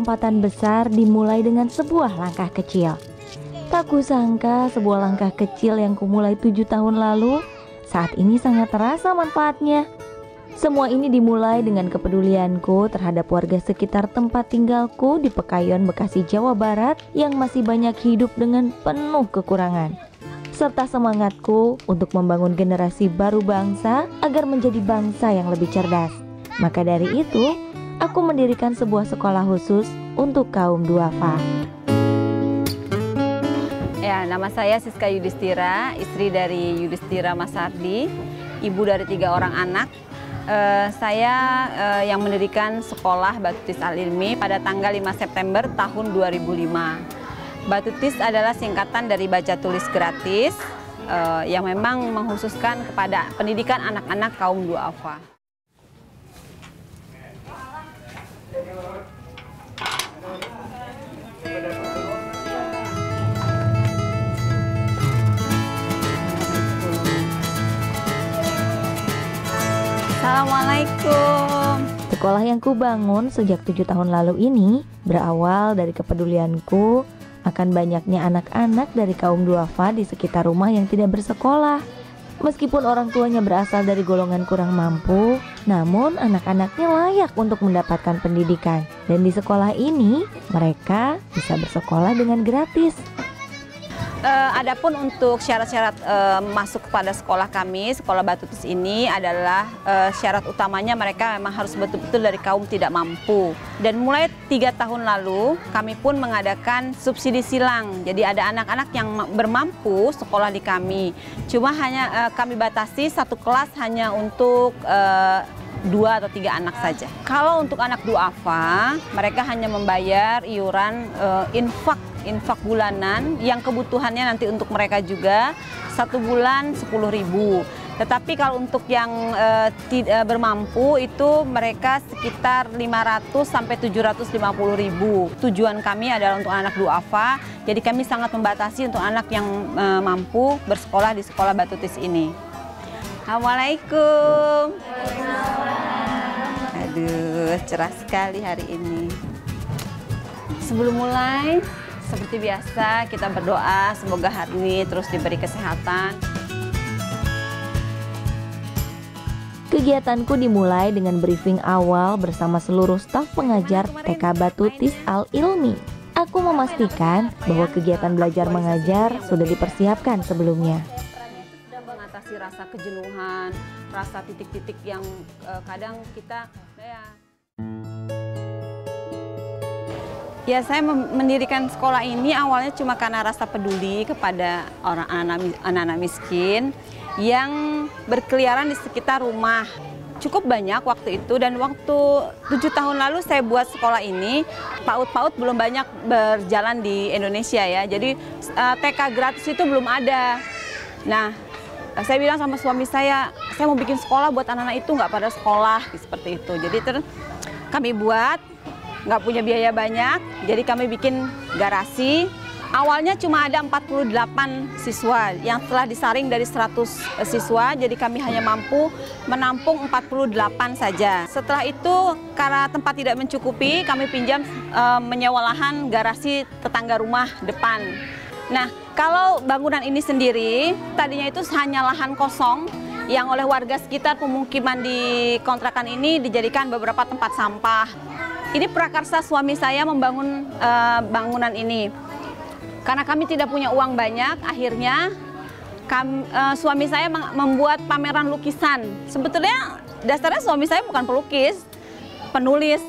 lompatan besar dimulai dengan sebuah langkah kecil. Tak kusangka sebuah langkah kecil yang kumulai 7 tahun lalu, saat ini sangat terasa manfaatnya. Semua ini dimulai dengan kepedulianku terhadap warga sekitar tempat tinggalku di Pekayon, Bekasi, Jawa Barat yang masih banyak hidup dengan penuh kekurangan. Serta semangatku untuk membangun generasi baru bangsa agar menjadi bangsa yang lebih cerdas. Maka dari itu, aku mendirikan sebuah sekolah khusus untuk kaum duafa. Ya, nama saya Siska Yudhistira, istri dari Yudhistira Mas Ardi, ibu dari 3 orang anak. Saya yang mendirikan sekolah Batutis Al-Ilmi pada tanggal 5 September tahun 2005. Batutis adalah singkatan dari baca tulis gratis yang memang mengkhususkan kepada pendidikan anak-anak kaum duafa. Assalamualaikum. Sekolah yang kubangun sejak 7 tahun lalu ini berawal dari kepedulianku akan banyaknya anak-anak dari kaum duafa di sekitar rumah yang tidak bersekolah. Meskipun orang tuanya berasal dari golongan kurang mampu, namun anak-anaknya layak untuk mendapatkan pendidikan. Dan di sekolah ini mereka bisa bersekolah dengan gratis. Adapun untuk syarat-syarat masuk kepada sekolah kami, sekolah Batutis ini adalah syarat utamanya mereka memang harus betul-betul dari kaum tidak mampu. Dan mulai 3 tahun lalu kami pun mengadakan subsidi silang. Jadi ada anak-anak yang bermampu sekolah di kami. Cuma hanya kami batasi satu kelas hanya untuk 2 atau 3 anak saja. Kalau untuk anak duafa, mereka hanya membayar iuran infak bulanan yang kebutuhannya nanti untuk mereka juga 1 bulan 10.000. Tetapi kalau untuk yang tidak bermampu itu mereka sekitar 500 sampai 750.000. Tujuan kami adalah untuk anak duafa, jadi kami sangat membatasi untuk anak yang mampu bersekolah di sekolah Batutis ini. Assalamualaikum. Aduh, cerah sekali hari ini. Sebelum mulai, seperti biasa kita berdoa semoga hari ini terus diberi kesehatan. Kegiatanku dimulai dengan briefing awal bersama seluruh staf pengajar TK Batutis Al-Ilmi. Aku memastikan bahwa kegiatan belajar mengajar sudah dipersiapkan sebelumnya. Mengatasi rasa kejenuhan, rasa titik-titik yang kadang kita ya saya mendirikan sekolah ini awalnya cuma karena rasa peduli kepada orang anak-anak miskin yang berkeliaran di sekitar rumah. Cukup banyak waktu itu, dan waktu 7 tahun lalu saya buat sekolah ini, PAUD belum banyak berjalan di Indonesia ya. Jadi TK gratis itu belum ada. Nah, saya bilang sama suami saya mau bikin sekolah buat anak-anak itu nggak pada sekolah, seperti itu. Jadi kami buat, nggak punya biaya banyak, jadi kami bikin garasi. Awalnya cuma ada 48 siswa yang telah disaring dari 100 siswa, jadi kami hanya mampu menampung 48 saja. Setelah itu, karena tempat tidak mencukupi, kami pinjam menyewa lahan garasi tetangga rumah depan. Nah, kalau bangunan ini sendiri, tadinya itu hanya lahan kosong yang oleh warga sekitar pemukiman di kontrakan ini dijadikan beberapa tempat sampah. Ini prakarsa suami saya membangun bangunan ini. Karena kami tidak punya uang banyak, akhirnya suami saya membuat pameran lukisan. Sebetulnya dasarnya suami saya bukan pelukis, penulis.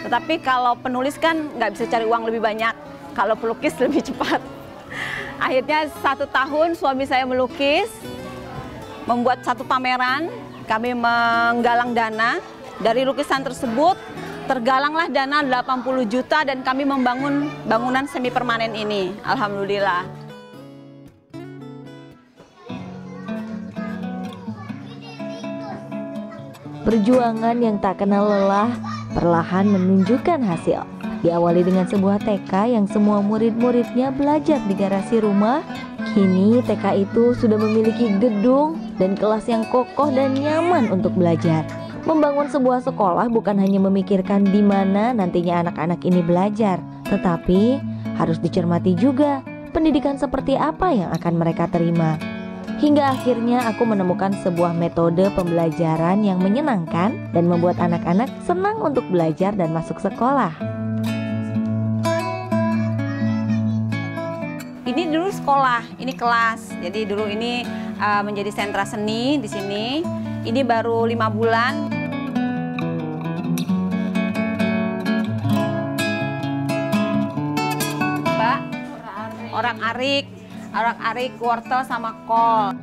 Tetapi kalau penulis kan nggak bisa cari uang lebih banyak, kalau pelukis lebih cepat. Akhirnya 1 tahun suami saya melukis, membuat 1 pameran, kami menggalang dana. Dari lukisan tersebut tergalanglah dana 80 juta dan kami membangun bangunan semi permanen ini. Alhamdulillah. Perjuangan yang tak kenal lelah perlahan menunjukkan hasil. Diawali dengan sebuah TK yang semua murid-muridnya belajar di garasi rumah. Kini TK itu sudah memiliki gedung dan kelas yang kokoh dan nyaman untuk belajar. Membangun sebuah sekolah bukan hanya memikirkan di mana nantinya anak-anak ini belajar, tetapi harus dicermati juga pendidikan seperti apa yang akan mereka terima. Hingga akhirnya aku menemukan sebuah metode pembelajaran yang menyenangkan dan membuat anak-anak senang untuk belajar dan masuk sekolah. Ini dulu sekolah, ini kelas. Jadi dulu ini menjadi sentra seni di sini. Ini baru 5 bulan. Mbak, orak-arik, wortel sama kol.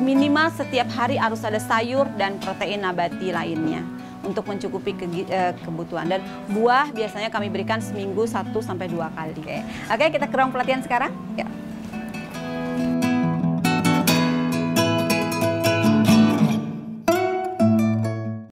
Minimal setiap hari harus ada sayur dan protein nabati lainnya untuk mencukupi kebutuhan. Dan buah biasanya kami berikan seminggu 1 sampai 2 kali. Oke, kita ke ruang pelatihan sekarang. Ya.